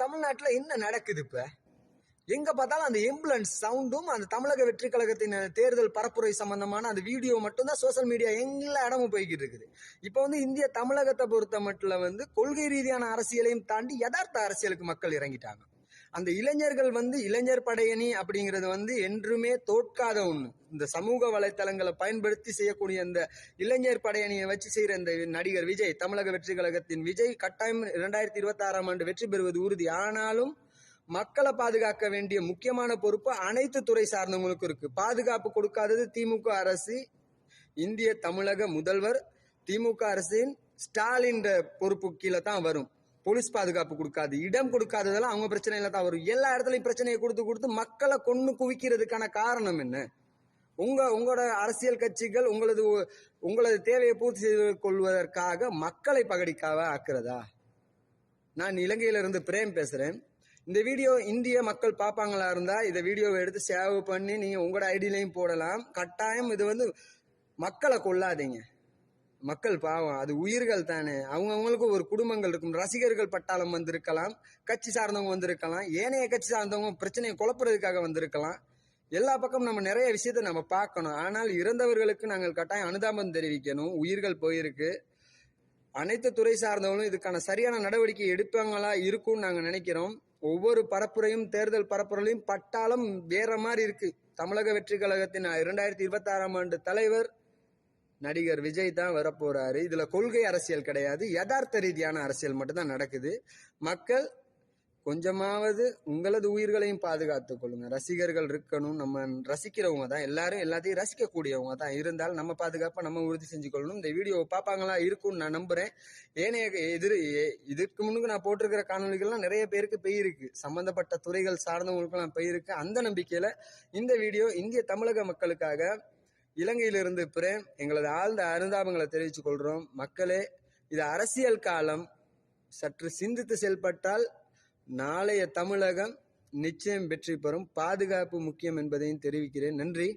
தமிழ்நாட்டுல என்ன நடக்குது? இப்ப எங்க பார்த்தாலும் அந்த எம்புலன்ஸ் சவுண்டும் அந்த தமிழக வெற்றி கழகத்தின் தேர்தல் பரப்புரை சம்பந்தமான அந்த வீடியோ மட்டும்தான் சோசியல் மீடியா எல்லா இடமும் போய்கிட்டு இருக்குது. இப்ப இந்திய தமிழகத்தை பொறுத்த மட்டும் கொள்கை ரீதியான அரசியலையும் தாண்டி யதார்த்த அரசியலுக்கு மக்கள் இறங்கிட்டாங்க. அந்த இளைஞர்கள் இளைஞர் படையணி அப்படிங்கிறது என்றுமே தோற்காத ஒண்ணு. இந்த சமூக வலைத்தளங்களை பயன்படுத்தி செய்யக்கூடிய இந்த இளைஞர் படையணியை வச்சு செய்யற இந்த நடிகர் விஜய், தமிழக வெற்றி கழகத்தின் விஜய் கட்டாயம் 2026ஆம் ஆண்டு வெற்றி பெறுவது உறுதி. ஆனாலும் மக்களை பாதுகாக்க வேண்டிய முக்கியமான பொறுப்பு அனைத்து துறை சார்ந்தவங்களுக்கும் இருக்கு. பாதுகாப்பு கொடுக்காதது திமுக அரசு, இந்திய தமிழக முதல்வர், திமுக அரசின் ஸ்டாலின் பொறுப்பு கீழே தான் வரும். போலீஸ் பாதுகாப்பு கொடுக்காது, இடம் கொடுக்காததெல்லாம் அவங்க பிரச்சனையில தான் வரும். எல்லா இடத்துலயும் பிரச்சனையை கொடுத்து மக்களை கொண்டு குவிக்கிறதுக்கான காரணம் என்ன? உங்களோட அரசியல் கட்சிகள் உங்களது தேவையை பூர்த்தி செய்து கொள்வதற்காக மக்களை பகடிக்காக ஆக்குறதா? நான் இலங்கையிலிருந்து பிரேம் பேசுறேன். இந்த வீடியோ இந்திய மக்கள் பார்ப்பாங்களா இருந்தா இந்த வீடியோவை எடுத்து சேவ் பண்ணி நீங்க உங்களோட ஐடியிலையும் போடலாம். கட்டாயம் இது மக்களை கொள்ளாதீங்க. மக்கள் பாவம், அது உயிர்கள் தானே. அவங்களுக்கு ஒரு குடும்பங்கள் இருக்கும். ரசிகர்கள் பட்டாளம் வந்திருக்கலாம், கட்சி சார்ந்தவங்க வந்திருக்கலாம், ஏனைய கட்சி சார்ந்தவங்க பிரச்சனையை குழப்புறதுக்காக வந்திருக்கலாம். எல்லா பக்கம் நம்ம நிறைய விஷயத்த நம்ம பார்க்கணும். ஆனால் இறந்தவர்களுக்கு நாங்கள் கட்டாயம் அனுதாபம் தெரிவிக்கணும். உயிர்கள் போயிருக்கு. அனைத்து துறை சார்ந்தவங்களும் இதுக்கான சரியான நடவடிக்கை எடுப்பாங்களா இருக்கும்னு நாங்க நினைக்கிறோம். ஒவ்வொரு பரப்புரையும் தேர்தல் பரப்புரையும் பட்டாளம் வேற மாதிரி இருக்கு. தமிழக வெற்றி கழகத்தின் 2026ஆம் ஆண்டு தலைவர் நடிகர் விஜய் தான் வரப்போறாரு. இதுல கொள்கை அரசியல் கிடையாது, யதார்த்த ரீதியான அரசியல் மட்டும்தான் நடக்குது. மக்கள் கொஞ்சமாவது உங்களது உயிர்களையும் பாதுகாத்துக் கொள்ளுங்க. ரசிகர்கள் இருக்கணும். நம்ம ரசிக்கிறவங்க தான், எல்லாரும் எல்லாத்தையும் ரசிக்கக்கூடியவங்க தான். இருந்தாலும் நம்ம பாதுகாப்பா நம்ம உறுதி செஞ்சு கொள்ளணும். இந்த வீடியோ பார்ப்பாங்களா இருக்கும்னு நான் நம்புறேன். ஏனைய இதுக்கு முன்னுக்கு நான் போட்டிருக்கிற காணொலிகள்லாம் நிறைய பேருக்கு போயிருக்கு, சம்பந்தப்பட்ட துறைகள் சார்ந்தவங்களுக்கெல்லாம் போயிருக்கு. அந்த நம்பிக்கையில இந்த வீடியோ இந்திய தமிழக மக்களுக்காக இலங்கையிலிருந்து பிரேம் எங்களது ஆழ்ந்த அனுதாபங்களை தெரிவித்துக் கொள்றோம். மக்களே, இது அரசியல் காலம். சற்று சிந்தித்து செயல்பட்டால் நாளைய தமிழகம் நிச்சயம் வெற்றி பெறும். பாதுகாப்பு முக்கியம் என்பதையும் தெரிவிக்கிறேன். நன்றி.